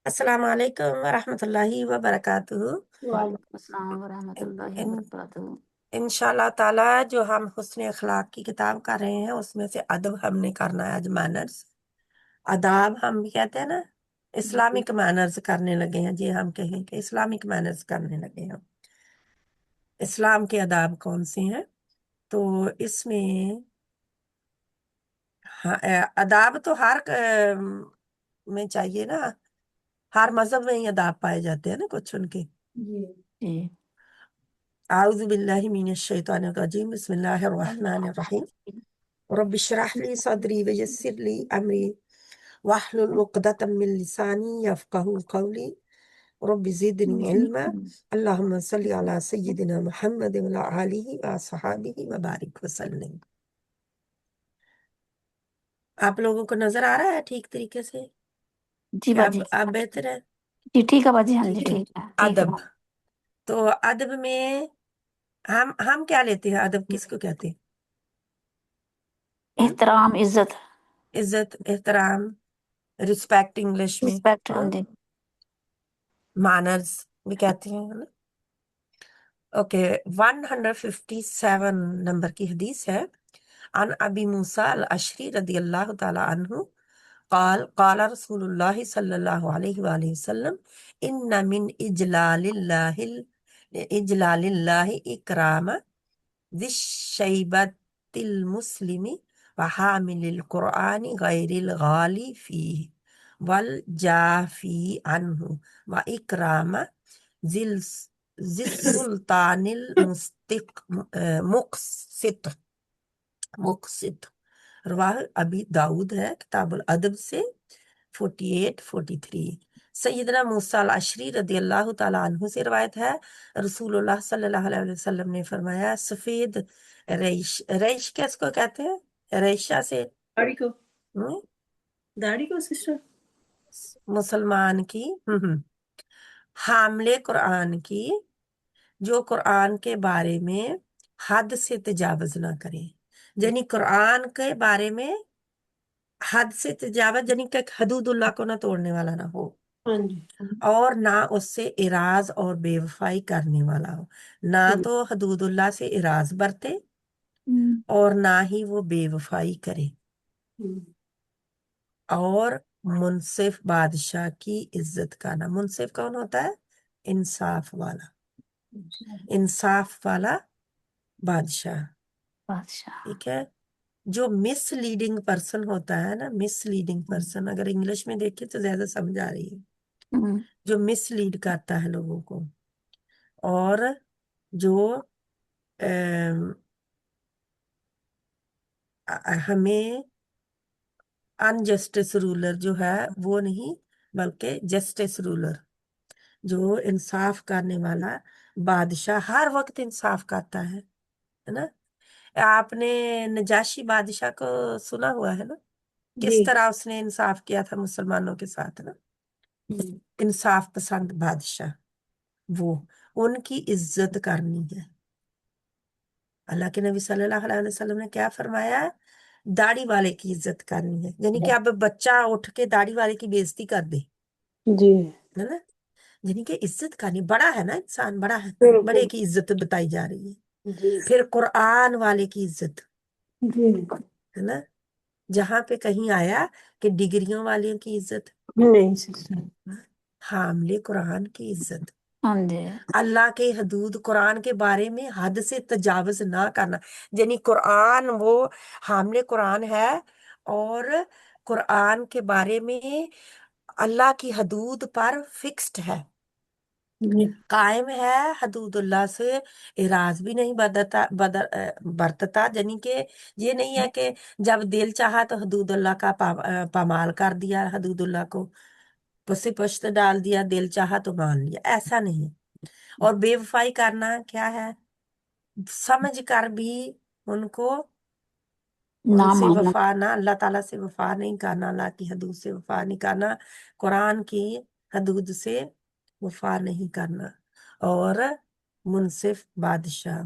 السلام علیکم ورحمۃ اللہ وبرکاتہ۔ وعلیکم السلام ورحمۃ اللہ ان وبرکاتہ۔ انشاء اللہ تعالیٰ جو ہم حسن اخلاق کی کتاب کر رہے ہیں اس میں سے ادب ہم نے کرنا ہے آج مینرز۔ آداب ہم بھی کہتے ہیں نا، اسلامک مینرز کرنے لگے ہیں جی، ہم کہیں کہ اسلامک مینرز کرنے لگے ہیں۔ اسلام کے آداب کون سے ہیں؟ تو اس میں آداب تو ہر میں چاہیے نا، ہر مذہب میں ہی آداب پائے جاتے ہیں نا کچھ ان کے۔ جی اعوذ باللہ من الشیطان الرجیم، بسم اللہ الرحمن الرحیم۔ رب اشرح لی صدری ویسر لی امری واحلل عقدۃ من لسانی یفقہوا قولی رب زدنی علما۔ اللہم صلی علی سیدنا محمد وعلی آلہ وصحبہ وبارک وسلم۔ آپ لوگوں کو نظر آ رہا ہے ٹھیک طریقے سے؟ جی کیا باجی، اب بہتر ہے؟ جی ٹھیک ہے باجی، ہاں جی ٹھیک ہے۔ ٹھیک ہے ٹھیک ادب، ہے۔ تو ادب میں ہم کیا لیتے ہیں؟ ادب کس کو کہتے ہیں؟ احترام، عزت، عزت، احترام، رسپیکٹ انگلش میں، رسپیکٹ، ہاں جی۔ مانرز بھی کہتے ہیں نا۔ اوکے، 157 نمبر کی حدیث ہے۔ عن ابی موسیٰ الاشری رضی اللہ تعالی عنہ قال قال رسول اللہ صلی اللہ علیہ وآلہ وسلم ان من اجلال اللہ اکرام ذی الشیبۃ المسلم وحامل القرآن غیر الغالی فیہ والجافی عنہ واکرام ذی السلطان مقسط۔ رواہ ابی داؤد ہے، کتاب الادب سے 48-43۔ سیدنا موسیٰ العشری رضی اللہ تعالیٰ عنہ سے روایت ہے، رسول اللہ صلی اللہ علیہ وسلم نے فرمایا، سفید ریش، ریش کس کو کہتے ہیں؟ ریشہ سے داڑھی کو، ہم، داڑھی کو سسٹر، مسلمان کی حاملے قرآن کی، جو قرآن کے بارے میں حد سے تجاوز نہ کرے، یعنی قرآن کے بارے میں حد سے تجاوز یعنی کہ حدود اللہ کو نہ توڑنے والا نہ ہو، ہاں جی، اور نہ اس سے اراض اور بے وفائی کرنے والا ہو۔ نہ تو حدود اللہ سے اراض برتے اور نہ ہی وہ بے وفائی کرے، اور منصف بادشاہ کی عزت کرنا۔ منصف کون ہوتا ہے؟ انصاف والا، انصاف والا بادشاہ، بادشاہ، ٹھیک ہے۔ جو مس لیڈنگ پرسن ہوتا ہے نا، مس لیڈنگ پرسن، اگر انگلش میں دیکھیں تو زیادہ سمجھ آ رہی ہے، جو مس لیڈ کرتا ہے لوگوں کو، اور جو ہمیں انجسٹس رولر جو ہے وہ نہیں، بلکہ جسٹس رولر، جو انصاف کرنے والا بادشاہ ہر وقت انصاف کرتا ہے نا۔ آپ نے نجاشی بادشاہ کو سنا ہوا ہے نا، کس طرح اس نے انصاف کیا تھا مسلمانوں کے ساتھ نا، انصاف پسند بادشاہ، وہ ان کی عزت کرنی ہے۔ اللہ کے نبی صلی اللہ علیہ وسلم نے کیا فرمایا ہے؟ داڑھی والے کی عزت کرنی ہے، یعنی کہ اب بچہ اٹھ کے داڑھی والے کی بےزتی کر دے، جی ہے نا، یعنی کہ عزت کرنی، بڑا ہے نا انسان، بڑا ہے، بالکل، بڑے کی عزت بتائی جا رہی ہے۔ جی پھر قرآن والے کی عزت، جی، ہے نا، جہاں پہ کہیں آیا کہ ڈگریوں والوں کی عزت، نہیں سسٹر، حاملے قرآن کی عزت، ہاں جی، اللہ کے حدود قرآن کے بارے میں حد سے تجاوز نہ کرنا، یعنی قرآن وہ حامل قرآن ہے، اور قرآن کے بارے میں اللہ کی حدود پر فکسڈ ہے، قائم ہے، حدود اللہ سے اراض بھی نہیں برتتا، یعنی کہ یہ نہیں ہے کہ جب دل چاہا تو حدود اللہ کا پامال کر دیا، حدود اللہ کو پس پشت ڈال دیا، دل چاہا تو مان لیا، ایسا نہیں۔ اور بے وفائی کرنا کیا ہے؟ سمجھ کر بھی ان کو، نہ ان سے ماننا، وفا نہ، اللہ تعالیٰ سے وفا نہیں کرنا، اللہ کی حدود سے وفا نہیں کرنا، قرآن کی حدود سے وفا نہیں کرنا، اور منصف بادشاہ،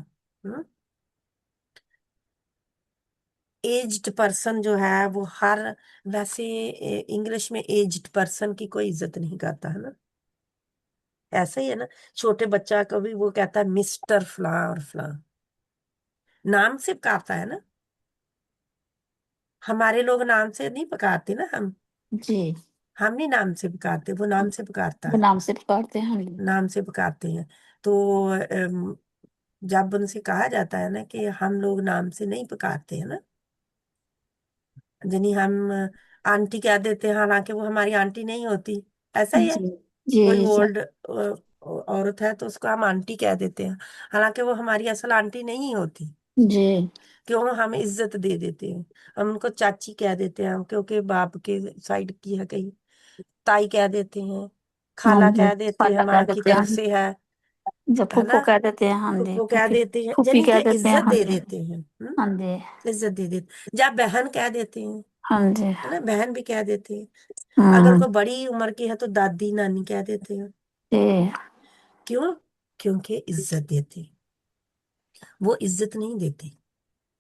एज्ड पर्सन जो है वो हर, वैसे इंग्लिश में एज्ड पर्सन की कोई इज्जत नहीं करता है ना, ऐसा ही है ना। छोटे बच्चा को भी वो कहता है मिस्टर फलां और फलां, नाम से पुकारता है ना। हमारे लोग नाम से नहीं पुकारते ना, जी, हम नहीं नाम से पुकारते, वो नाम से पुकारता वो है, नाम से पुकारते हैं। हाँ जी। नाम से पुकारते हैं। तो जब उनसे कहा जाता है ना कि हम लोग नाम से नहीं पुकारते हैं ना, यानी हम आंटी कह देते हैं, हालांकि वो हमारी आंटी नहीं होती, ऐसा ही है। जी जी कोई जी ओल्ड औरत है तो उसको हम आंटी कह देते हैं, हालांकि वो हमारी असल आंटी नहीं होती। जी क्यों हम इज्जत दे देते हैं, हम उनको चाची कह देते हैं, हम क्योंकि बाप के साइड की है, कहीं ताई कह देते हैं, हाँ खाला जी, कह देते हैं, पाला कह माँ की देते तरफ हैं, से जब है फुफ्फो ना, कह देते हैं। हाँ जी, फुप्पो कह फूफी, देते हैं, फूफी यानी कह कि देते हैं। इज्जत हाँ दे जी। देते हैं। हाँ जी। इज्जत दे देते, या बहन कह देते हैं, हाँ जी। है ना, बहन भी कह देते हैं। अगर हम्म। कोई बड़ी उम्र की है तो दादी नानी कह देते हैं। जी क्यों? क्योंकि इज्जत देते, वो इज्जत नहीं देते।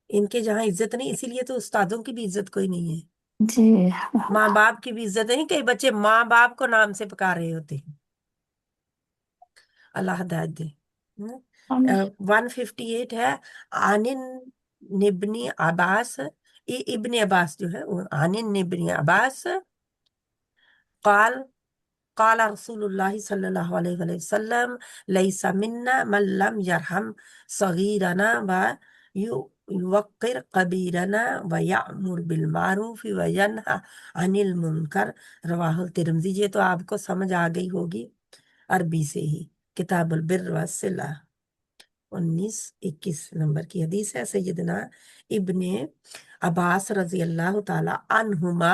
इनके जहाँ इज्जत नहीं, इसीलिए तो उस्तादों की भी इज्जत कोई नहीं है, जी। माँ बाप की भी इज्जत नहीं। कई बच्चे माँ बाप को नाम से पुकार रहे होते हैं। अल्लाह हिदायत दे। हाँ जी। 158 है, आनिन निब्नी अब्बास, इब्ने अब्बास जो है वो आनिन निब्नी अब्बास काल काला रसूलुल्लाह सल्लल्लाहु अलैहि वसल्लम लैसा मिन्ना मन लम यरहम सगीरना व युवक्किर कबीरना व यअमुर बिल मारूफ व यनहा अनिल मुनकर, रवाहुल तिरमिजी। ये तो आपको समझ आ गई होगी अरबी से ही, किताबुल बिर्र वस्सिला 19-21 नंबर की हदीस है। सैयदना इब्ने अब्बास रजी अल्लाह ताला अन्हुमा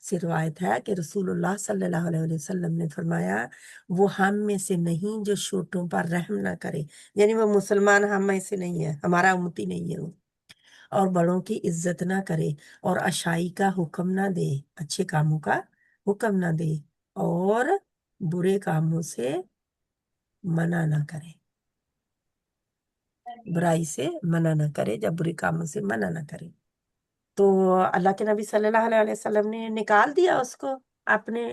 से रिवायत है कि रसूलुल्लाह सल्लल्लाहु अलैहि वसल्लम ने फरमाया, वो हम में से नहीं जो छोटों पर रहम ना करे, यानी वो मुसलमान हम में से नहीं है, हमारा उम्मती नहीं है वो, और बड़ों की इज्जत ना करे, और अच्छाई का हुक्म ना दे, अच्छे कामों का हुक्म ना दे, और बुरे कामों से मना ना करे, बुराई से मना ना करे, जब बुरे कामों से मना ना करे। तो अल्लाह के नबी सल्लल्लाहु अलैहि वसल्लम ने निकाल दिया उसको अपने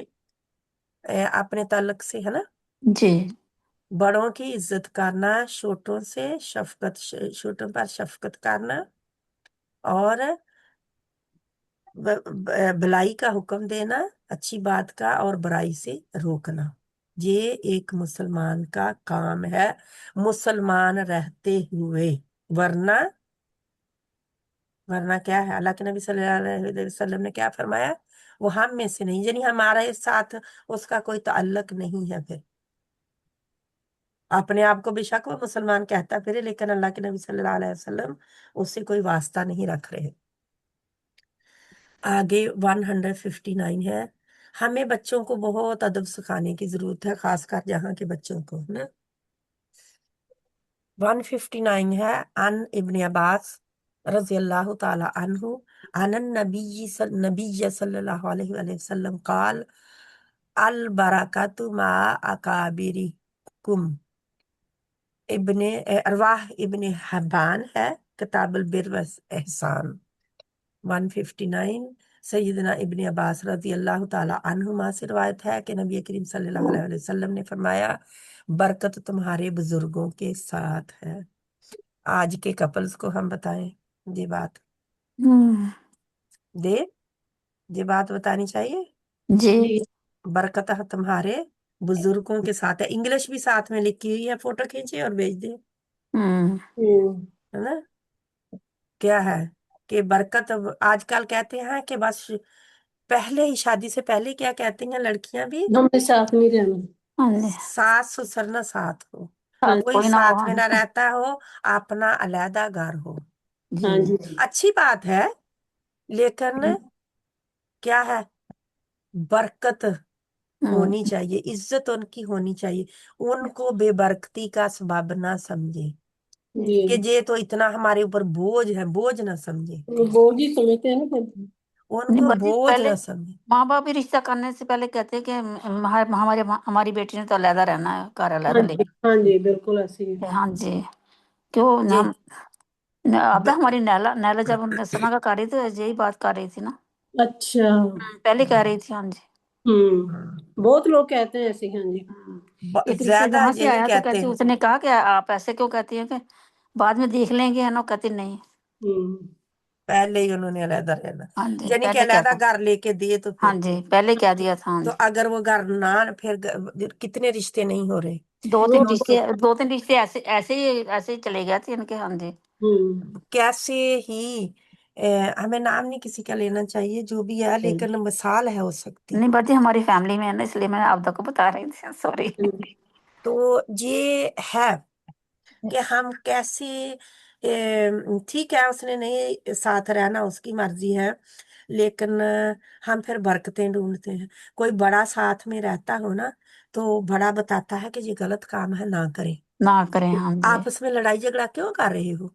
अपने ताल्लुक से, है ना। जी बड़ों की इज्जत करना, छोटों से शफकत, छोटों पर शफकत करना, और भलाई का हुक्म देना, अच्छी बात का, और बुराई से रोकना, ये एक मुसलमान का काम है, मुसलमान रहते हुए। वरना, वरना क्या है, अल्लाह के नबी सल्लल्लाहु अलैहि वसल्लम ने क्या फरमाया, वो हम में से नहीं, यानी हमारे साथ उसका कोई ताल्लुक नहीं है। फिर अपने आप को बेशक वो मुसलमान कहता फिरे, लेकिन अल्लाह के नबी सल्लल्लाहु अलैहि वसल्लम उससे कोई वास्ता नहीं रख रहे। आगे 159 है, हमें बच्चों को बहुत अदब सिखाने की जरूरत है, खासकर यहाँ के बच्चों को, है ना। 159 है, अन इब्ने अब्बास रजी अल्लाह ताला अन्हु अनन नबी सल्लल्लाहु अलैहि वसल्लम काल अल बरकतु मा अकाबिरिकुम। इब्ने अरवाह इब्ने हब्बान है, किताबुल बिर व एहसान 159। सैयदना इब्ने अब्बास रजी अल्लाह ताला अन्हुमा से रिवायत है कि नबी करीम सल्लल्लाहु अलैहि वसल्लम ने फरमाया, बरकत तुम्हारे बुजुर्गों के साथ है। आज के कपल्स को हम बताएं ये बात, हम्म। दे ये बात बतानी चाहिए, जी बरकत तुम्हारे बुजुर्गों के साथ है। इंग्लिश भी साथ में लिखी हुई है, फोटो खींचे और भेज दे, हम्म। है ना। क्या है कि बरकत, आजकल कहते हैं कि बस पहले ही, शादी से पहले क्या कहती हैं लड़कियां भी, हमें साथ नहीं रहना। हाँ जी, सास ससुर ना साथ हो, हाँ साथ कोई कोई ना हो। साथ हाँ में ना जी। रहता हो, अपना अलहदा घर हो। हाँ जी। जी। अच्छी बात है, लेकिन क्या है, बरकत होनी हम्म। चाहिए, इज्जत उनकी होनी चाहिए, उनको बेबरकती का सबब ना समझे, जी कि ये तो इतना हमारे ऊपर बोझ है, बोझ ना समझे, वो बोझ ही समझते हैं ना फिर। नहीं उनको बाजी, बोझ पहले ना समझे। माँ बाप भी रिश्ता करने से पहले कहते हैं कि हमारे हमारी बेटी ने तो अलहदा रहना है, घर हाँ अलहदा जी, लेके। हाँ जी, बिल्कुल ऐसे ही है। हाँ जी। क्यों ये हम अब ब- हमारी नैला नैला जब सना का कर रही थी यही बात कर रही थी ना। अच्छा। पहले कह रही थी, हाँ जी। बहुत लोग कहते हैं ऐसे, हाँ जी। एक रिश्ता ज्यादा जहाँ से यही आया तो कहते कहती, हैं। उसने कहा कि आप ऐसे क्यों कहती हैं, कि बाद में देख लेंगे, है ना, कहती नहीं। हम्म। पहले ही उन्होंने अलहदा रहना, हाँ जी, यानी कि पहले क्या अलहदा था। घर लेके दिए तो हाँ फिर जी, पहले कह दिया था, हाँ तो जी। अगर वो घर ना, फिर कितने रिश्ते नहीं हो रहे। दो वो तीन तो रिश्ते दो तीन रिश्ते ऐसे ही चले गए थे इनके, हाँ जी। कैसे ही हमें नाम नहीं किसी का लेना चाहिए, जो भी है, लेकिन मिसाल है हो सकती। नहीं बात हमारी फैमिली में है ना, इसलिए मैं आप को बता रही थी, सॉरी। तो ये है कि हम कैसे ठीक है, उसने नहीं साथ रहना, उसकी मर्जी है, लेकिन हम फिर बरकतें ढूंढते हैं। कोई बड़ा साथ में रहता हो ना, तो बड़ा बताता है कि ये गलत काम है, ना करें। ना करें, हाँ जी। आपस में लड़ाई झगड़ा क्यों कर रहे हो?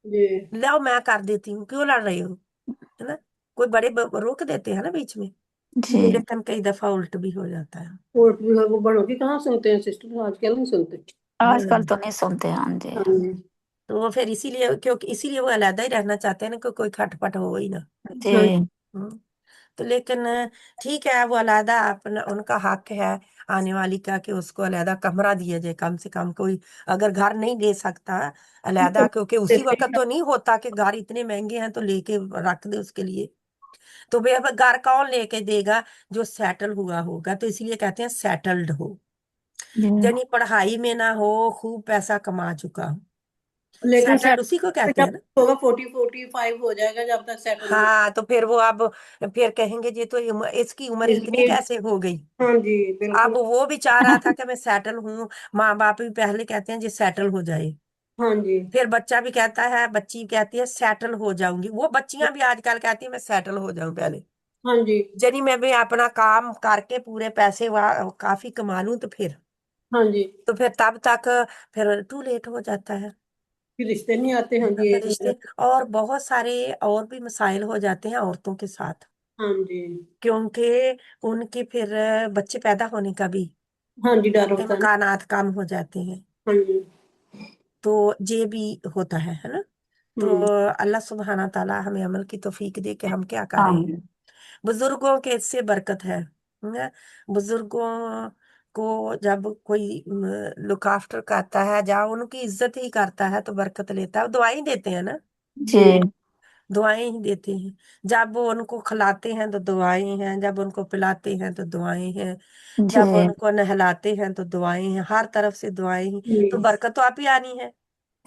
जी। लाओ मैं कर देती हूँ, क्यों लड़ रहे हो? है ना? कोई बड़े रोक देते हैं ना बीच में, जी। लेकिन कई दफा उल्ट भी हो जाता है। और वो बड़ों की कहाँ सुनते हैं सिस्टर, आजकल नहीं सुनते। आजकल हाँ। तो नहीं सुनते, हाँ जी। हाँ जी। तो वो फिर इसीलिए, क्योंकि इसीलिए वो अलग ही रहना चाहते हैं ना, कि कोई खटपट हो ही ना। हाँ जी। हम्म। तो लेकिन ठीक है, वो अलहदा अपना, उनका हक है आने वाली का, कि उसको अलहदा कमरा दिया जाए कम से कम। कोई अगर घर नहीं दे सकता अलहदा, क्योंकि उसी देते वक्त तो नहीं होता कि घर इतने महंगे हैं तो लेके रख दे उसके लिए। तो भाई अब घर कौन लेके देगा? जो सेटल हुआ होगा, तो इसलिए कहते हैं सेटल्ड हो, जी। यानी पढ़ाई में ना हो, खूब पैसा कमा चुका हो। लेकिन सेटल्ड सेट उसी को कहते जब हैं ना। होगा 40 45 हो जाएगा, जब तक सेटल नहीं हाँ, तो फिर वो अब फिर कहेंगे ये तो इसकी उम्र इतनी इसलिए। कैसे हो गई? हाँ जी, अब बिल्कुल। वो भी चाह रहा था कि मैं सेटल हूँ। माँ बाप भी पहले कहते हैं जी सेटल हो जाए, हाँ जी। फिर बच्चा भी कहता है, बच्ची कहती है सेटल हो जाऊंगी, वो बच्चियां भी आजकल कहती है मैं सेटल हो जाऊं पहले। हाँ जी। जनी मैं भी अपना काम करके पूरे पैसे काफी कमा लूं, हाँ जी। तो फिर तब तक फिर टू लेट हो जाता है। फिर रिश्ते नहीं आते, हाँ जी, एज हो रिश्ते जाती। और बहुत सारे और भी मसाइल हो जाते हैं औरतों के साथ, हाँ जी। क्योंकि उनके फिर बच्चे पैदा होने का भी हाँ जी, डर होता है ना। इम्कानात कम हो जाते हैं। हाँ जी। तो ये भी होता है ना? तो हम्म। अल्लाह सुब्हाना ताला हमें अमल की तौफीक दे कि हम क्या हाँ करें। जी। बुजुर्गों के इससे बरकत है। बुजुर्गों को जब कोई लुक आफ्टर करता है, जहाँ उनकी इज्जत ही करता है, तो बरकत लेता है, दुआएं देते हैं ना। जी। दुआएं ही देते हैं। जब वो उनको खिलाते हैं तो दुआएं हैं, जब उनको पिलाते हैं तो दुआएं हैं, जी। जब उनको नहलाते हैं तो दुआएं हैं, हर तरफ से दुआएं ही। तो जी। बरकत तो आप ही आनी है।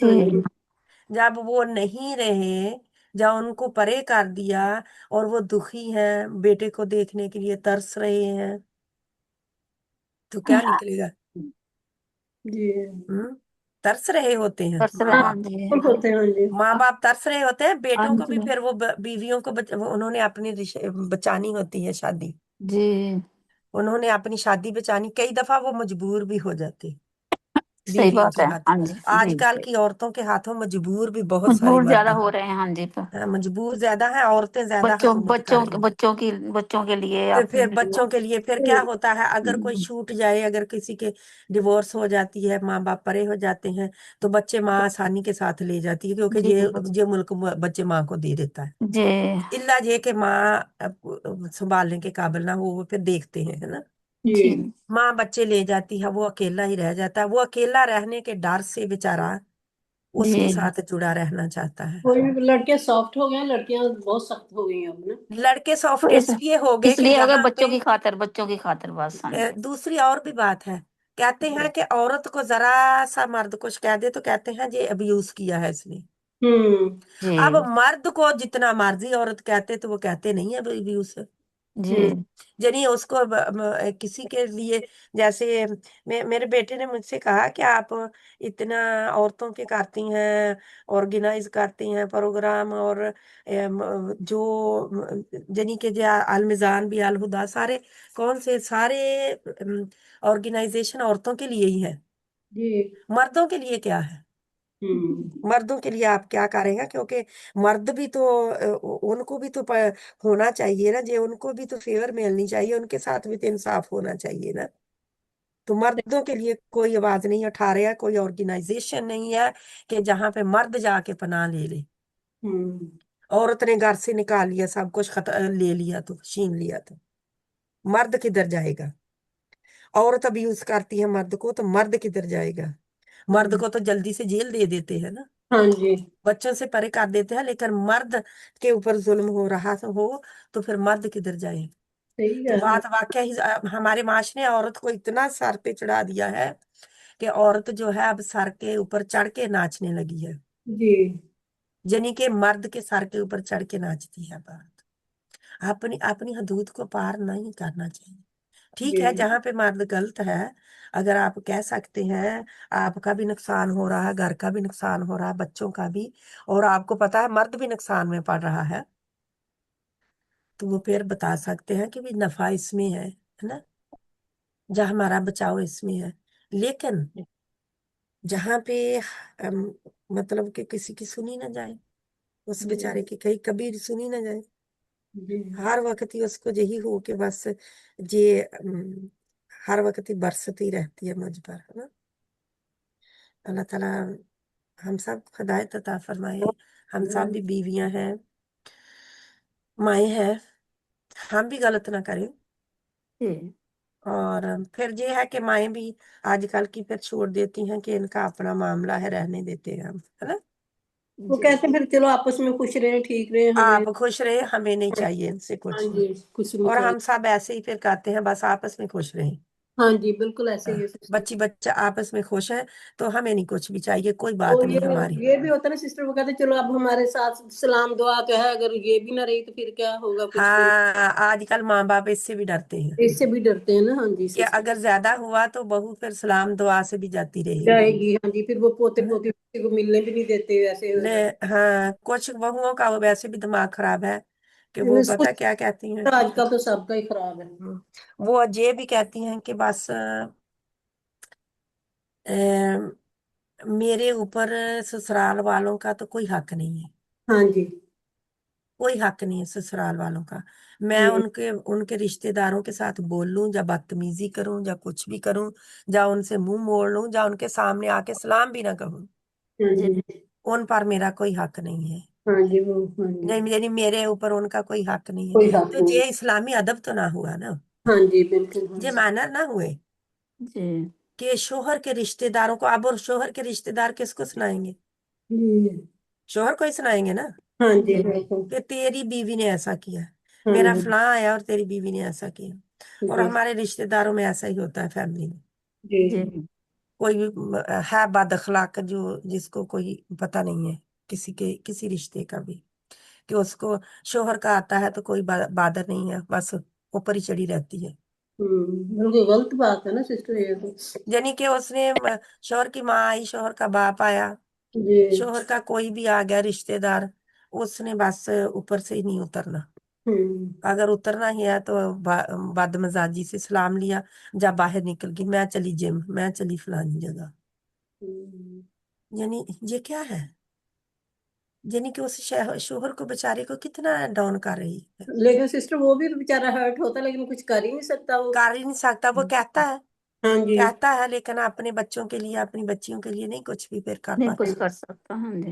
हाँ जी। जी। जब वो नहीं रहे, जब उनको परे कर दिया, और वो दुखी हैं, बेटे को देखने के लिए तरस रहे हैं, तो क्या निकलेगा? जी। तरस रहे होते हैं। हाँ, हाँ जी। बिल्कुल होते हैं, हाँ जी। माँ बाप तरस रहे होते हैं, हाँ बेटों को भी जी। फिर वो बीवियों को वो उन्होंने अपनी बचानी होती है शादी। जी। उन्होंने अपनी शादी बचानी, कई दफा वो मजबूर भी हो जाते सही बीवियों बात के है, हाथों। हाँ जी, जी आजकल सही। की औरतों के हाथों मजबूर भी बहुत सारे मजबूर मर्द ज्यादा हो हैं। रहे हैं, हाँ जी। मजबूर ज्यादा है, औरतें ज्यादा बच्चों हुकूमत कर बच्चों रही हैं। बच्चों के लिए, तो अपने फिर लिए। बच्चों के लिए फिर क्या होता है, अगर कोई छूट जाए, अगर किसी के डिवोर्स हो जाती है, माँ बाप परे हो जाते हैं, तो बच्चे माँ आसानी के साथ ले जाती है, क्योंकि जी। ये मुल्क बच्चे माँ को दे देता है। जी। इल्ला ये कि माँ संभालने के काबिल ना हो, वो फिर देखते हैं, है ना? जी। जी। माँ बच्चे ले जाती है, वो अकेला ही रह जाता है, वो अकेला रहने के डर से बेचारा उसके जी। साथ जुड़ा रहना चाहता है। कोई भी लड़के सॉफ्ट हो गए, लड़कियां बहुत सख्त हो गई हैं अब ना। लड़के तो सॉफ्ट इस इसलिए हो गए कि इसलिए अगर यहाँ पे बच्चों की खातिर बस, हाँ जी। दूसरी और भी बात है। कहते हैं कि औरत को जरा सा मर्द कुछ कह दे तो कहते हैं ये अब्यूज किया है इसने। हम्म। अब जी। मर्द को जितना मर्जी औरत कहते तो वो कहते नहीं है अब्यूज। हम्म। जी। यानी उसको किसी के लिए, जैसे मेरे बेटे ने मुझसे कहा कि आप इतना औरतों के करती हैं, ऑर्गेनाइज करती हैं प्रोग्राम, और यानी कि जो अलमिजान भी, अलहुदा, सारे कौन से सारे ऑर्गेनाइजेशन औरतों के लिए ही है, जी। मर्दों के लिए क्या है? हम्म। मर्दों के लिए आप क्या करेंगे? क्योंकि मर्द भी तो उनको भी तो होना चाहिए ना, जे उनको भी तो फेवर मिलनी चाहिए, उनके साथ भी तो इंसाफ होना चाहिए ना। तो मर्दों के लिए कोई आवाज नहीं उठा रहा है, कोई ऑर्गेनाइजेशन नहीं है कि जहां पे मर्द जाके पनाह ले ले। हम्म। औरत ने घर से निकाल लिया, सब कुछ ले लिया तो छीन लिया तो मर्द किधर जाएगा? औरत अब्यूज करती है मर्द को तो मर्द किधर जाएगा? मर्द हम्म। को तो जल्दी से जेल दे देते हैं ना, हाँ जी। बच्चों से परे कर देते हैं, लेकिन मर्द के ऊपर जुल्म हो रहा तो फिर मर्द किधर जाए? सही तो है। बात वाकई ही हमारे माशरे ने औरत को इतना सर पे चढ़ा दिया है कि औरत जो है अब सर के ऊपर चढ़ के नाचने लगी है, जी। यानी कि मर्द के सर के ऊपर चढ़ के नाचती है बात। अपनी अपनी हदूद को पार नहीं करना चाहिए। ठीक जी। है, जहां पे मर्द गलत है, अगर आप कह सकते हैं आपका भी नुकसान हो रहा है, घर का भी नुकसान हो रहा है, बच्चों का भी, और आपको पता है मर्द भी नुकसान में पड़ रहा है, तो वो फिर बता सकते हैं कि भी नफा इसमें है ना, जहाँ हमारा बचाव इसमें है। लेकिन जहाँ पे अम, मतलब कि किसी की सुनी ना जाए, उस जी। बेचारे की कहीं कभी सुनी ना जाए, जी। हर वक्त ही उसको यही हो कि बस ये हर वक्त ही बरसती रहती है मुझ पर, है ना। अल्लाह ताला हम सब हिदायत अता फरमाए। हम सब भी बीवियां हैं, माएँ हैं, हम भी गलत ना करें। जी और फिर ये है कि माएँ भी आजकल की फिर छोड़ देती हैं कि इनका अपना मामला है, रहने देते हैं हम, है ना। वो जी कहते हैं फिर चलो आपस में खुश रहे, ठीक रहे, हमें। आप खुश रहे, हमें नहीं चाहिए इनसे हाँ कुछ भी। जी, कुछ नहीं और चाहिए। हम सब ऐसे ही फिर कहते हैं बस आपस में खुश रहें। हाँ जी, बिल्कुल ऐसे ही हाँ, है सिस्टर। बच्ची बच्चा आपस में खुश है तो हमें नहीं कुछ भी चाहिए, कोई बात और नहीं हमारी। ये भी होता है ना सिस्टर, वो कहते हैं चलो अब हमारे साथ सलाम दुआ तो है, अगर ये भी ना रही तो फिर क्या होगा, कुछ भी हाँ, आजकल माँ बाप इससे भी डरते हैं नहीं। इससे भी डरते हैं ना। हाँ जी कि सिस्टर। अगर ज्यादा हुआ तो बहू फिर सलाम दुआ से भी जाती रहेगी, जाएगी, हाँ जी, फिर वो पोते है ना। पोती किसी को मिलने भी नहीं देते वैसे। ले हाँ, कुछ बहुओं का वैसे भी दिमाग खराब है कि वो कुछ पता क्या कहती हैं। आजकल तो सबका ही खराब है। वो ये भी कहती हैं कि बस मेरे ऊपर ससुराल वालों का तो कोई हक नहीं है, हाँ जी। कोई हक नहीं है ससुराल वालों का। मैं जी। उनके उनके रिश्तेदारों के साथ बोल लूं या बदतमीजी करूं या कुछ भी करूं, या उनसे मुंह मोड़ लूं या उनके सामने आके सलाम भी ना कहूं, हाँ जी जी। उन पर मेरा कोई हक नहीं है। हाँ जी। वो हाँ जी। नहीं, यानी मेरे ऊपर उनका कोई हक नहीं है। कोई हक तो नहीं। ये इस्लामी अदब तो ना हुआ ना, हाँ जी बिल्कुल। हाँ ये मैनर ना हुए जी कि शोहर के रिश्तेदारों को, अब और शोहर के रिश्तेदार किसको सुनाएंगे? जी। शोहर को ही सुनाएंगे ना हाँ जी जी बिल्कुल। कि तेरी बीवी ने ऐसा किया, हाँ मेरा जी। फलां आया और तेरी बीवी ने ऐसा किया। और जी। हमारे रिश्तेदारों में ऐसा ही होता है, फैमिली में जी। जी कोई भी है बद अखलाक जो जिसको कोई पता नहीं है किसी के किसी रिश्ते का भी, कि उसको शोहर का आता है तो कोई बादर नहीं है, बस ऊपर ही चढ़ी रहती है। बिल्कुल गलत बात है ना सिस्टर, ये तो। यानी कि उसने शोहर की माँ आई, शोहर का बाप आया, जी। शोहर का कोई भी आ गया रिश्तेदार, उसने बस ऊपर से ही नहीं उतरना। हम्म। अगर उतरना ही है तो बदमजाजी से सलाम लिया, जब बाहर निकल गई, मैं चली जिम, मैं चली फलानी जगह। हम्म। यानी ये क्या है? यानी कि उस शोहर को बेचारे को कितना डाउन कर रही है। लेकिन सिस्टर वो भी तो बेचारा हर्ट होता है, लेकिन कुछ कर ही नहीं सकता वो। कर ही नहीं सकता, वो कहता है, हाँ जी। कहता है, लेकिन अपने बच्चों के लिए, अपनी बच्चियों के लिए नहीं कुछ भी फिर कर नहीं कुछ पाता। कर सकता। हाँ जी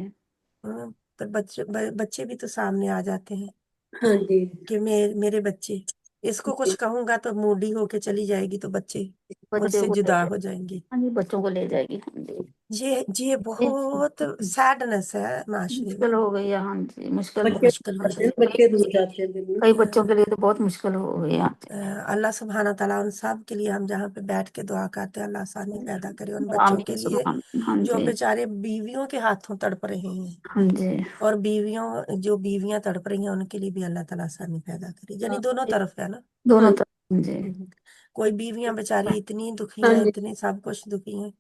हाँ, पर बच्चे भी तो सामने आ जाते हैं हाँ जी। कि मेरे बच्चे, इसको कुछ कहूंगा तो मूडी होके चली जाएगी तो बच्चे बच्चे मुझसे को ले जुदा जाए। हो जाएंगे। हाँ जी बच्चों को ले जाएगी। हाँ जी ये ये बहुत सैडनेस है माशरे में, मुश्किल हो गई है। हाँ जी मुश्किल हो बच्चे मुश्किल हो जाते गई। हैं, बच्चे दूर जाते हैं दिन कई हाँ, बच्चों के लिए तो बहुत मुश्किल हो गई है। हाँ अ, अल्लाह सुब्हाना ताला उन सब के लिए, हम जहाँ पे बैठ के दुआ करते हैं, अल्लाह आसानी पैदा करे उन बच्चों के आमीन लिए सुभान हाँ जो जी बेचारे बीवियों के हाथों तड़प रहे हैं। हाँ जी और बीवियां तड़प रही हैं, उनके लिए भी अल्लाह ताला आसानी पैदा करे, यानी हाँ दोनों जी। तरफ है ना। हाँ दोनों तरफ। हाँ जी कोई बीवियां बेचारी इतनी दुखी हाँ हैं, जी। इतनी सब कुछ दुखी हैं,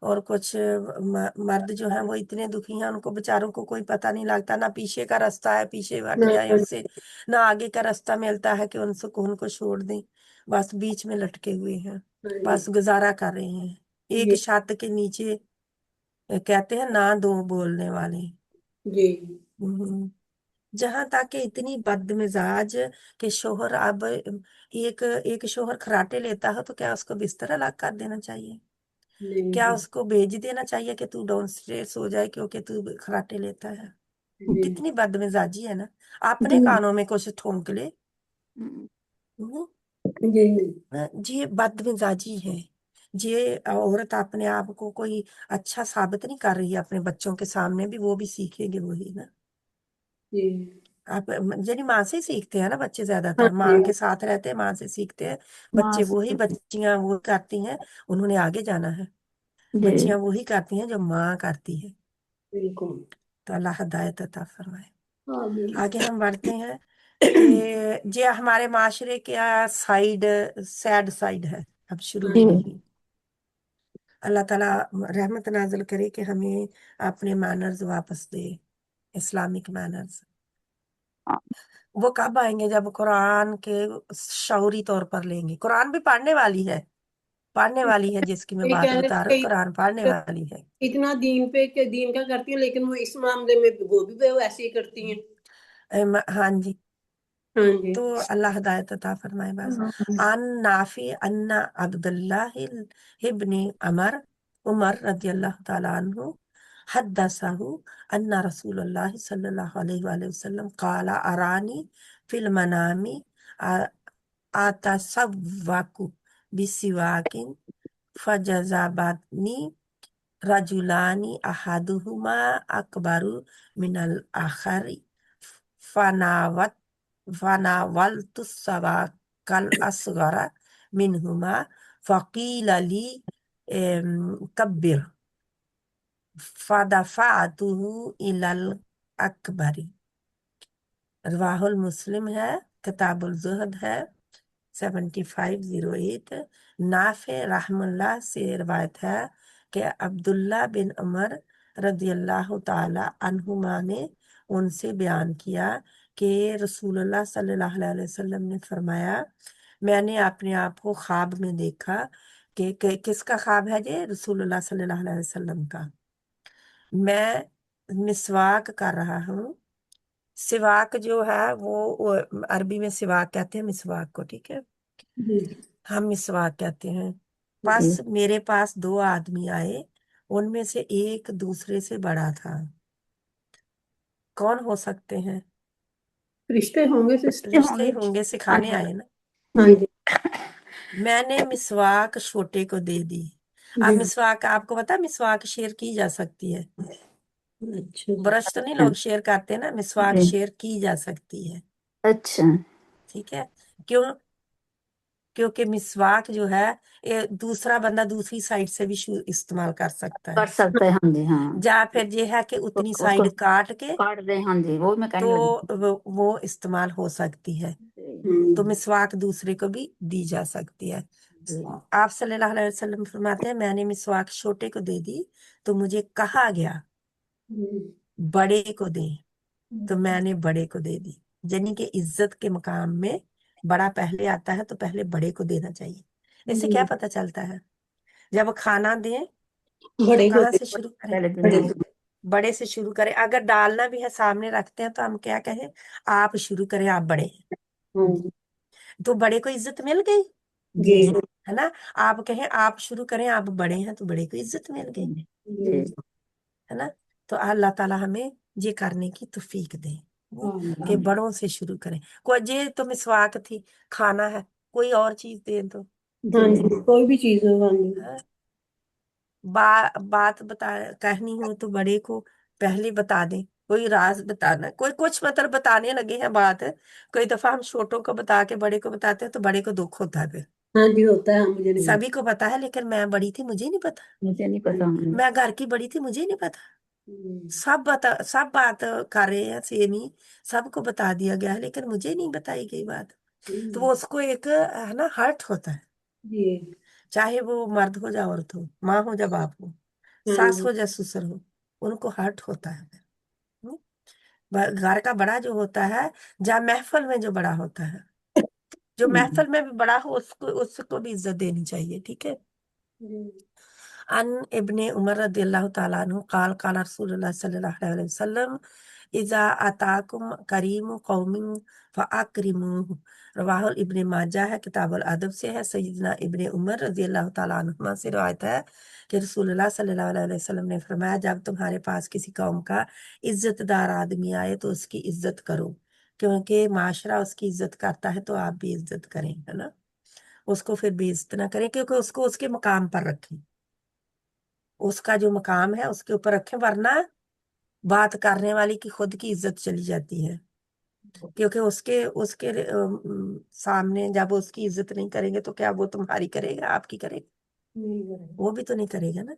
और कुछ मर्द जो हैं वो इतने दुखी हैं, उनको बेचारों को कोई पता नहीं लगता, ना पीछे का रास्ता है, पीछे हट हाँ जाए हाँ उससे, ना आगे का रास्ता मिलता है कि उनको छोड़ दें, बस बीच में लटके हुए हैं, जी। बस गुजारा कर रहे हैं एक जी। छत के नीचे। कहते हैं ना दो बोलने वाले। जी। हम्म, जहां तक कि इतनी बदमिजाज के शोहर अब एक एक शोहर खराटे लेता है तो क्या उसको बिस्तर अलग कर देना चाहिए? नहीं क्या जी। उसको भेज देना चाहिए कि तू डाउनस्टेयर्स हो जाए क्योंकि तू खराटे लेता है? जी कितनी बदमिजाजी है ना। अपने जी कानों में कुछ ठोंक ले। हम्म, हम्म, जी ये बदमिजाजी है। ये औरत अपने आप को कोई अच्छा साबित नहीं कर रही है, अपने बच्चों के सामने भी वो भी सीखेंगे वही ना। जी। आप यानी माँ से ही सीखते हैं ना बच्चे, हाँ ज्यादातर जी। माँ के साथ रहते हैं, माँ से सीखते हैं बच्चे, मास वही बच्चियां वो करती हैं। उन्होंने आगे जाना है। जी। बच्चियां वही करती हैं जो माँ करती है। बिल्कुल। तो अल्लाह हिदायत अता फरमाए। आमीन। आगे हम बढ़ते हैं कि ये हमारे माशरे के साइड, सैड साइड है। अब शुरू जी। हुई ही। अल्लाह ताला रहमत नाजिल करे कि हमें अपने मैनर्स वापस दे, इस्लामिक मैनर्स। वो कब आएंगे? जब कुरान के शऊरी तौर पर लेंगे। कुरान भी पढ़ने वाली है, जिसकी मैं ये बात कह रहे बता रही हूँ, थे कुरान पढ़ने कि वाली है। इतना दीन पे के दीन का करती है, लेकिन वो इस मामले में वो भी वो ऐसे ही करती हैं। हाँ जी। हाँ जी। तो अल्लाह हिदायत अता फरमाए बस। अन नाफी अन्ना अब्दुल्लाह इब्न अमर उमर रदियल्लाहु ताला अन्हु हद्दसहु अन्ना रसूलुल्लाह सल्लल्लाहु अलैहि वसल्लम काला अरानी फिल मनामी आ- आतसव्वकु बिसिवाकिन फजज़ाबनी रजुलानी अहादुहुमा अकबरु मिनल आखरी फनावत फनावलतु सवाकल असगरा मिनहुमा फकील ली कब्बिर फदफअतुहु इलल अकबरी। रवाहुल मुस्लिम है, किताबुल जुहद है 7508। नाफे रहमुल्लाह से रवायत है कि अब्दुल्ला बिन उमर रदियल्लाहु ताला अन्हुमा ने उनसे बयान किया कि रसूलुल्लाह सल्लल्लाहु अलैहि वसल्लम ने फरमाया, मैंने अपने आप को ख्वाब में देखा कि किसका ख्वाब है? ये रसूलुल्लाह सल्लल्लाहु अलैहि वसल्लम का। मैं मिसवाक कर रहा हूँ। सिवाक जो है वो अरबी में सिवाक कहते हैं मिसवाक को, ठीक है। जी हम मिसवाक कहते हैं। जी। बस मेरे पास दो आदमी आए, उनमें से एक दूसरे से बड़ा था। कौन हो सकते हैं? रिश्ते होंगे ये सिस्टर। रिश्ते ही होंगे। होंगे, हाँ सिखाने जी। आए ना। हाँ जी। मैंने मिसवाक छोटे को दे दी। अब जी। मिसवाक, आपको पता है मिसवाक शेयर की जा सकती है। अच्छा जी। ब्रश तो नहीं लोग शेयर करते ना, मिसवाक जी। शेयर की जा सकती है। अच्छा। ठीक है। क्यों? क्योंकि मिसवाक जो है ये दूसरा बंदा दूसरी साइड से भी इस्तेमाल कर सकता कर है। सकते हैं, हाँ जी, हाँ। या फिर ये है कि उतनी उसको साइड काट के काट दे, हाँ जी, वो मैं तो कहने लगी। वो इस्तेमाल हो सकती है। जी। तो हम्म। मिसवाक दूसरे को भी दी जा सकती है। जी। आप सल्लल्लाहु अलैहि वसल्लम फरमाते हैं, मैंने मिसवाक छोटे को दे दी तो मुझे कहा गया हम्म। बड़े को दे, तो मैंने बड़े को दे दी। यानी कि इज्जत के मकाम में बड़ा पहले आता है तो पहले बड़े को देना चाहिए। इससे क्या हम्म। पता चलता है? जब खाना दें तो बड़े कहाँ होते। से शुरू करें? पहले दिन जी। बड़े से शुरू करें। अगर डालना भी है सामने रखते हैं तो हम क्या कहें? आप शुरू करें, आप बड़े हैं। हाँ जी। तो बड़े को इज्जत मिल गई, जी जी। है ना। आप कहें आप शुरू करें, आप बड़े हैं, तो बड़े को इज्जत मिल गई, जी। जी। है ना। तो अल्लाह ताला हमें ये करने की तौफीक दे, कि आमीन। बड़ों से शुरू करें। कोई ये तो मिसवाक थी, खाना है, कोई और चीज दे दो। हाँ जी। जी, कोई भी चीज हो। हाँ जी। हाँ? बात बता कहनी हो तो बड़े को पहले बता दें। कोई राज बताना, कोई कुछ मतलब बताने लगे हैं बात, कई दफा हम छोटों को बता के बड़े को बताते हैं तो बड़े को दुख होता है फिर। हाँ जी, होता है। हाँ, मुझे नहीं सभी को पता है लेकिन मैं बड़ी थी मुझे नहीं पता, मुझे नहीं पता, पता। हाँ। मैं घर की बड़ी थी मुझे नहीं पता। हम्म। सब बात कर रहे हैं सेम ही, सबको बता दिया गया है लेकिन मुझे नहीं बताई गई बात। तो वो उसको एक है ना हर्ट होता है। जी। चाहे वो मर्द हो या औरत हो, माँ हो या बाप हो, हाँ सास जी। हो या ससुर हो, उनको हर्ट होता है। हम्म? घर का बड़ा जो होता है, या महफिल में जो बड़ा होता है, जो हम्म, महफिल में भी बड़ा हो उसको उसको भी इज्जत देनी चाहिए, ठीक है। जी। अन इब्ने उमर रदियल्लाहु ताला अन्हु काल काल रसूलुल्लाह सल्लल्लाहु अलैहि वसल्लम इजा अताकुम करीम कौमिन फ़अक्रिमूहु। रवाहुल इब्ने माजा है, किताबुल अदब से है। सैयदना इब्ने उमर रजी अल्लाह तआला अन्हुमा से रिवायत है कि रसूलुल्लाह सल्लल्लाहु अलैहि वसल्लम ने फरमाया, जब तुम्हारे पास किसी कौम का इज्जतदार आदमी आए तो उसकी इज्जत करो, क्योंकि माशरा उसकी इज्जत करता है, तो आप भी इज्जत करें, है ना। उसको फिर बेइज्जत ना करें, क्योंकि उसको उसके मकाम पर रखें, उसका जो मकाम है उसके ऊपर रखें, वरना बात करने वाले की खुद की इज्जत चली जाती है। क्योंकि उसके उसके सामने जब उसकी इज्जत नहीं करेंगे तो क्या वो तुम्हारी करेगा, आपकी करेगा? नहीं करेंगे। वो भी तो नहीं करेगा ना।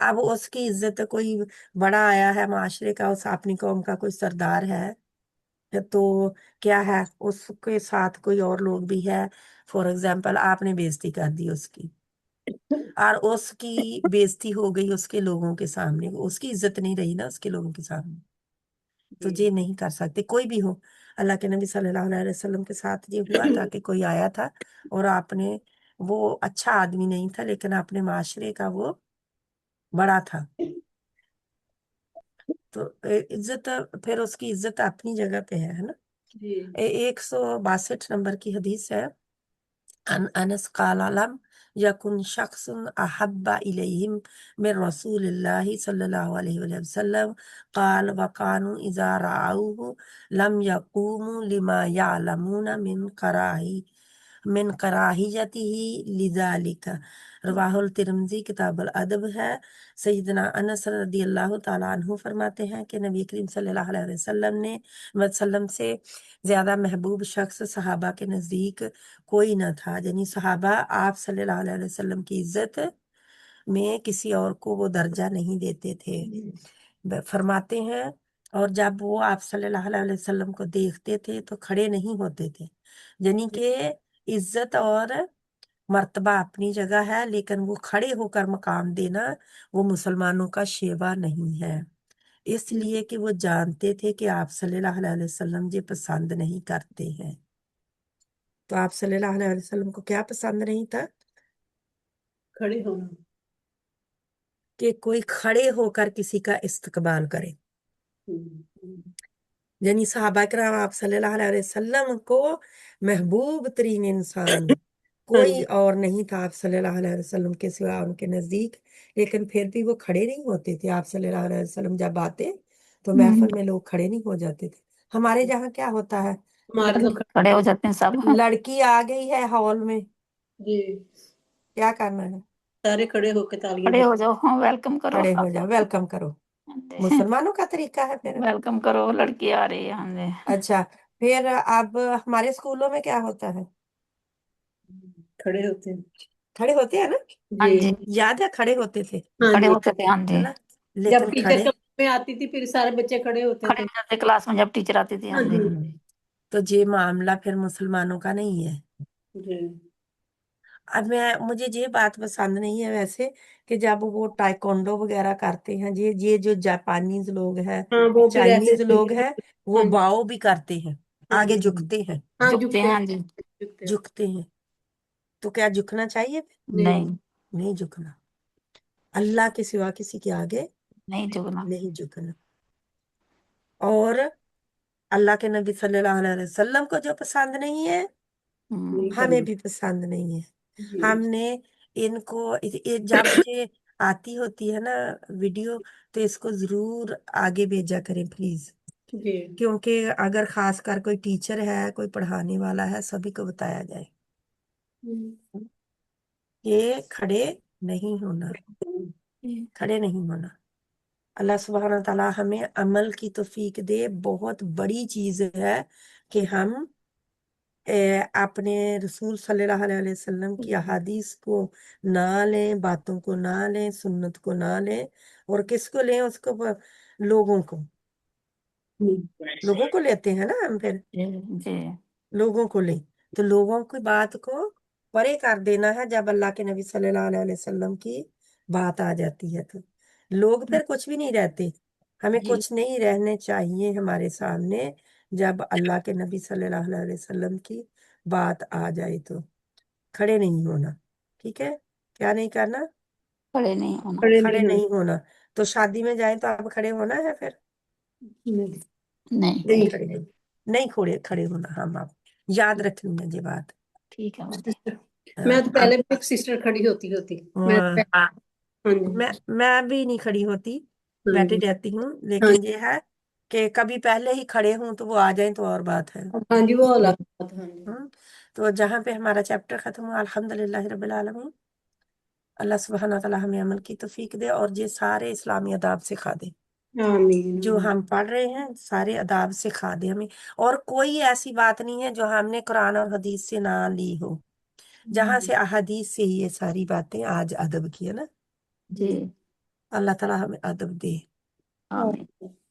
अब उसकी इज्जत, कोई बड़ा आया है माशरे का, उस अपनी कौम का कोई सरदार है, तो क्या है, उसके साथ कोई और लोग भी है, फॉर एग्जाम्पल आपने बेइज्जती कर दी उसकी, और उसकी बेइज्जती हो गई उसके लोगों के सामने, उसकी इज्जत नहीं रही ना उसके लोगों के सामने, तो जी ये नहीं कर सकते कोई भी हो। अल्लाह के नबी सल्लल्लाहु अलैहि वसल्लम के साथ ये हुआ था कि कोई आया था और आपने, वो अच्छा आदमी नहीं था लेकिन अपने माशरे का वो बड़ा था, तो इज्जत, फिर उसकी इज्जत अपनी जगह पे है ना। जी 162 नंबर की हदीस है। अन अनस क़ाल लम यकुन शख्सुन अहब्बा इलैहिम मिन रसूलिल्लाहि सल्लल्लाहु अलैहि वसल्लम क़ाल व कानू इज़ा रअऊहु लम यक़ूमू लिमा यअलमूना मिन कराहियतिही लिज़ालिका। रवाहुल तिरमिज़ी, किताबुल अदब है। सैयदना अनस रदियल्लाहु ताला अन्हु फरमाते हैं कि नबी करीम सल्लल्लाहु अलैहि वसल्लम से ज्यादा महबूब शख्स सहाबा के नजदीक कोई न था, यानी सहाबा आप सल्लल्लाहु अलैहि वसल्लम की इज्जत में किसी और को वो दर्जा नहीं देते थे। फरमाते हैं, और जब वो आप सल्लल्लाहु अलैहि वसल्लम को देखते थे तो खड़े नहीं होते थे, यानी कि इज्जत और मर्तबा अपनी जगह है, लेकिन वो खड़े होकर मकाम देना वो मुसलमानों का शेवा नहीं है, इसलिए कि वो जानते थे कि आप सल्लल्लाहु अलैहि वसल्लम जी पसंद नहीं करते हैं। तो आप सल्लल्लाहु अलैहि वसल्लम को क्या पसंद नहीं था? खड़े होना। कि कोई खड़े होकर किसी का इस्तकबाल करे। हम्म, यानी सहाबा किराम आप सल्लल्लाहु अलैहि वसल्लम को महबूब तरीन इंसान हाँ कोई जी और नहीं था आप सल्लल्लाहु अलैहि वसल्लम के सिवा उनके नजदीक, लेकिन फिर भी वो खड़े नहीं होते थे। आप सल्लल्लाहु अलैहि वसल्लम जब आते तो महफिल में लोग खड़े नहीं हो जाते थे। हमारे यहाँ क्या होता है, हमारे तो खड़े हो जाते हैं सब। लड़की आ गई है हॉल में, जी क्या करना है? सारे खड़े होके तालियां खड़े बज। हो जाओ, हाँ, वेलकम करो। खड़े हो जाओ, वेलकम करो, मुसलमानों का तरीका है फिर। वेलकम करो, लड़की आ रही है, हाँ जी। अच्छा, फिर अब हमारे स्कूलों में क्या होता है? खड़े होते हैं खड़े होते हैं ना, हाँ जी जी, याद है खड़े होते थे, हाँ खड़े जी। होते थे, हाँ है जी। ना, जब लेकिन टीचर खड़े, क्लास में आती थी फिर सारे बच्चे खड़े होते खड़े थे। हो जाते क्लास में जब टीचर आती थी, हाँ हाँ जी। जी तो ये मामला फिर मुसलमानों का नहीं है। जी अब मुझे ये बात पसंद नहीं है वैसे, कि जब वो टाइकोंडो वगैरह करते हैं, ये जो जापानीज लोग हैं, हाँ वो फिर ऐसे चाइनीज लोग हैं, वो हाँ जी बाओ भी करते हैं, हाँ आगे जी झुकते हैं, हाँ झुकते झुकते हैं, हैं हाँ जी। झुकते हैं झुकते हैं। तो क्या झुकना चाहिए? नहीं नहीं, नहीं झुकना, अल्लाह के सिवा किसी के आगे नहीं झुकना। नहीं झुकना। और अल्लाह के नबी सल्लल्लाहु अलैहि वसल्लम को जो पसंद नहीं है, नहीं हमें करना भी पसंद नहीं है। जी हमने इनको जब ये आती होती है ना वीडियो, तो इसको जरूर आगे भेजा करें प्लीज, जी क्योंकि अगर खासकर कोई टीचर है, कोई पढ़ाने वाला है, सभी को बताया जाए कि खड़े नहीं होना, खड़े नहीं होना। अल्लाह सुब्हानहू व तआला हमें अमल की तौफीक दे। बहुत बड़ी चीज है कि हम अपने रसूल सल्लल्लाहु अलैहि वसल्लम की अहादीस को ना लें, बातों को ना लें, सुन्नत को ना लें, और किसको लें? उसको लोगों को, लोगों को लेते हैं ना हम फिर, जी जी। लोगों को लें, तो लोगों की बात को परे कर देना है। जब अल्लाह के नबी सल्लल्लाहु अलैहि वसल्लम की बात आ जाती है तो लोग फिर कुछ भी नहीं रहते। हमें जी, कुछ नहीं रहने चाहिए हमारे सामने जब अल्लाह के नबी सल्लल्लाहु अलैहि वसल्लम की बात आ जाए तो खड़े नहीं होना, ठीक है? क्या नहीं करना? खड़े नहीं होना। खड़े खड़े नहीं होना नहीं होना। तो शादी में जाए तो अब खड़े होना है फिर? नहीं नहीं नहीं नहीं। खड़े होना, नहीं खड़े खड़े होना। हम आप याद रखनी है ये बात। ठीक है वाले। सिस्टर, हाँ, मैं तो पहले भी एक सिस्टर खड़ी होती होती मैं तो हाँ, हाँ जी। मैं भी नहीं खड़ी होती, हाँ बैठी जी। रहती हूँ, हाँ लेकिन ये है कि कभी पहले ही खड़े हूं तो वो आ जाएं तो और बात है। हाँ जी, वो अलग बात है। हाँ जी। तो जहाँ पे हमारा चैप्टर खत्म हुआ, अल्हम्दुलिल्लाह रब्बिल आलमीन, अल्लाह सुब्हाना तआला हमें अमल की तौफीक दे और ये सारे इस्लामी अदाब सिखा दे आमीन जो आमीन। हम पढ़ रहे हैं, सारे अदाब सिखा दे हमें। और कोई ऐसी बात नहीं है जो हमने कुरान और हदीस से ना ली हो, जहाँ से अहदीस से ही ये सारी बातें आज अदब की है ना। जी। अल्लाह ताला हमें अदब दे, आमीन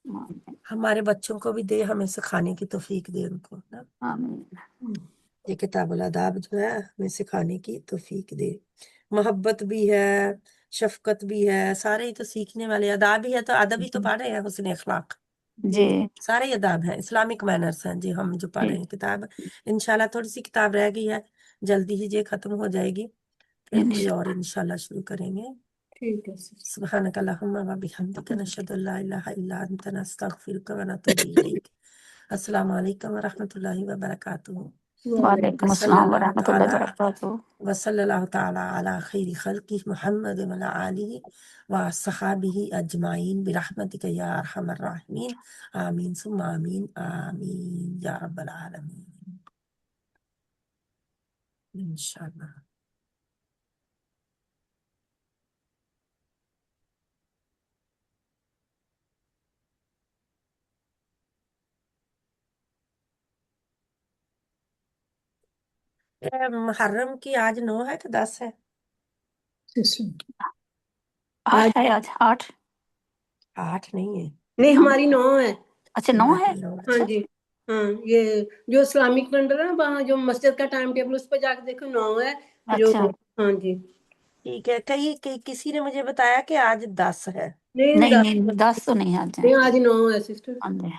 आमीन हमारे बच्चों को भी दे, हमें सिखाने की तौफीक दे उनको ना। आमीन। ये किताबुल आदाब जो है हमें सिखाने की तौफीक दे। मोहब्बत भी है, शफकत भी है, सारे ही तो सीखने वाले अदाब ही है, तो अदब ही तो पढ़ रहे हैं, हुस्न अखलाक, जी सारे ही अदाब हैं, इस्लामिक मैनर्स हैं जी हम जो पढ़ जी रहे हैं किताब। इंशाल्लाह थोड़ी सी किताब रह गई है, जल्दी ही ये खत्म हो जाएगी, फिर कोई और इंशाल्लाह। इंशाल्लाह शुरू करेंगे। ठीक है सिस्टर। सुब्हानक अल्लाहुम्मा व बिहम्दिका नशहदु अल्ला इलाहा इल्ला अंता नस्तगफिरुका व नतूबु इलैक। अस्सलामु अलैकुम व रहमतुल्लाहि व बरकातुहू। वालेकुम अस्सलाम व वसल्लल्लाहु रहमतुल्लाहि ताला व बरकातहू। वसल्लल्लाहु ताला अला खैरि खल्क़ि मुहम्मद व अला आलिहि व अस्हाबिहि अजमाइन बिरहमतिका या अरहमर राहिमीन। आमीन सुम्मा आमीन, आमीन या रब्बल आलमीन इंशाअल्लाह। मुहर्रम की आज 9 है कि 10 है? सिस्टर 8 आज है आज 8। 8 नहीं है, नहीं, हाँ हमारी 9 है। अच्छा 9 है। हमारी 9। हाँ अच्छा, जी। हाँ, ये जो इस्लामिक कैलेंडर है ना, वहाँ जो मस्जिद का टाइम टेबल उस पर जाके देखो 9 है जो। अच्छा हाँ जी। ठीक है। किसी ने मुझे बताया कि आज 10 है। नहीं नहीं, नहीं नहीं 10 तो नहीं आज है। नहीं आज 9 है सिस्टर। हाँ जी।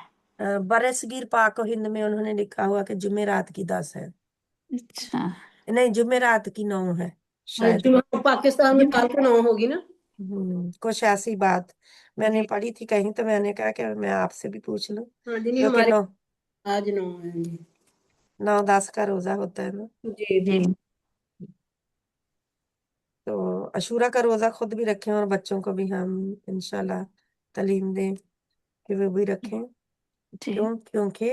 बरसगीर पाक हिंद में उन्होंने लिखा हुआ कि जुमेरात की 10 है, अच्छा नहीं जुमेरात की 9 है और शायद। जो पाकिस्तान में कल को 9 होगी ना। कुछ ऐसी बात मैंने जी। पढ़ी थी कहीं, तो मैंने कहा कि मैं आपसे भी पूछ लूं, हाँ जी, नहीं क्योंकि हमारे 9 आज 9 है जी। 9-10 का रोजा होता है ना। जी जी बिल्कुल। तो अशूरा का रोजा खुद भी रखें और बच्चों को भी हम इंशाल्लाह तालीम दें कि वो भी रखें। जी क्योंकि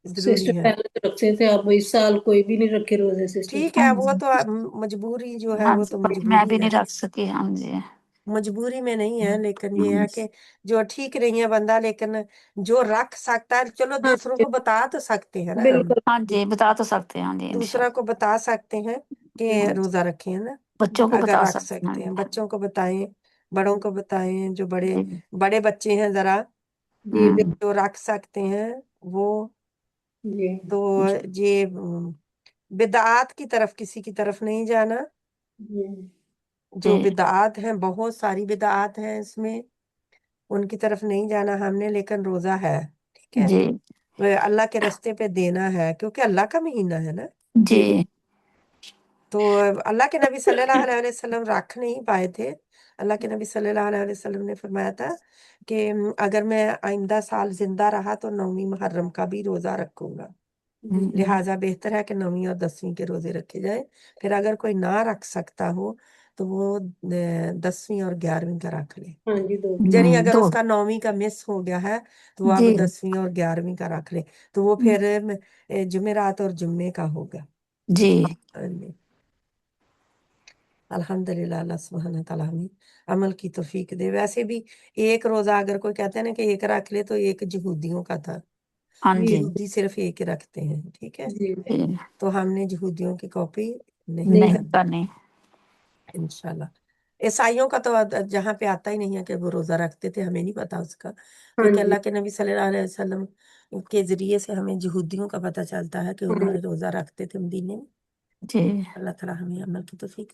जरूरी सिस्टर है। पहले तो रखते थे, अब इस साल कोई भी नहीं रखे रोजे सिस्टर। ठीक है, वो तो मजबूरी जो है हाँ वो जी तो पर मैं मजबूरी भी है, नहीं रख सकी। हाँ जी। मजबूरी में नहीं है, लेकिन ये हम्म, है कि जो ठीक नहीं है बंदा, लेकिन जो रख सकता है, चलो हाँ दूसरों को बता तो सकते हैं ना हम, बिल्कुल। हाँ जी बता तो सकते हैं। हाँ जी दूसरा को इंशाल्लाह। बता सकते हैं कि हाँ जी रोजा रखें, है ना। बच्चों को अगर बता रख सकते सकते हैं। हैं, बच्चों को बताएं, बड़ों को बताएं, जो बड़े जी बड़े बच्चे हैं जरा, जी जो रख सकते हैं वो। जी तो ये बिदआत की तरफ किसी की तरफ नहीं जाना। जी जो जी बिदआत हैं, बहुत सारी बिदआत हैं इसमें, उनकी तरफ नहीं जाना हमने, लेकिन रोजा है, ठीक है। जी वो अल्लाह के रास्ते पे देना है, क्योंकि अल्लाह का महीना है ना। जी जी तो अल्लाह के नबी सल्लल्लाहु अलैहि वसल्लम रख नहीं पाए थे। अल्लाह के नबी सल्लल्लाहु अलैहि वसल्लम ने फरमाया था कि अगर मैं आइंदा साल जिंदा रहा तो 9वीं मुहर्रम का भी रोजा रखूंगा, जी। लिहाजा बेहतर है कि 9वीं और 10वीं के रोजे रखे जाए। फिर अगर कोई ना रख सकता हो तो वो 10वीं और 11वीं का रख ले, हाँ जी, दो। यानी अगर दो उसका 9वीं का मिस हो गया है तो वो अब जी 10वीं और 11वीं का रख ले, तो वो फिर जुमेरात और जुम्मे का होगा। जी अल्हम्दुलिल्लाह, अल्लाह सुब्हानहू तआला हमें अमल की तौफीक दे। वैसे भी एक रोजा अगर कोई कहते हैं ना कि एक रख ले, तो एक यहूदियों का था, हाँ जी जी यहूदी सिर्फ एक ही रखते हैं, ठीक है। जी। जी तो हमने यहूदियों की कॉपी नहीं नहीं। नहीं करनी करनी। इंशाल्लाह। ईसाइयों का तो जहाँ पे आता ही नहीं है कि वो रोजा रखते थे, हमें नहीं पता उसका, हाँ क्योंकि जी। अल्लाह के नबी सल्लल्लाहु अलैहि वसल्लम के जरिए से हमें यहूदियों का पता चलता है कि हाँ उन्होंने रोजा रखते थे मदीने में। जी अल्लाह ताला हमें अमल की तौफीक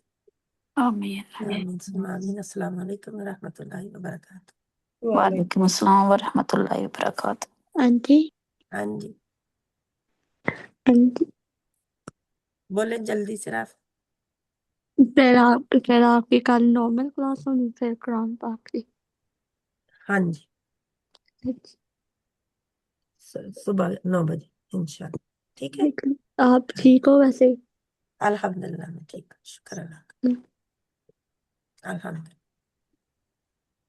आमीन दे। आमीन सुम्मा आमीन। अस्सलाम वालेकुम व रहमतुल्लाहि व बरकातहू। वाले। वालेकुम अस्सलाम व रहमतुल्लाहि व बरकातहू। आंटी हाँ जी, आंटी बोले जल्दी से आप। फिर आपकी कल नॉर्मल क्लास होनी फिर कुरान पाक की। हाँ जी, صبح 9 بجے انشاءاللہ، ٹھیک ہے؟ آپ ٹھیک ہو ویسے؟ الحمدللہ میں ٹھیک ہوں، شکر اللہ کا، الحمدللہ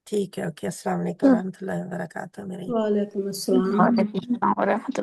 ٹھیک ہے۔ اوکے، السلام علیکم ورحمۃ اللہ وبرکاتہ میرے وعلیکم السلام وعلیکم السلام ورحمۃ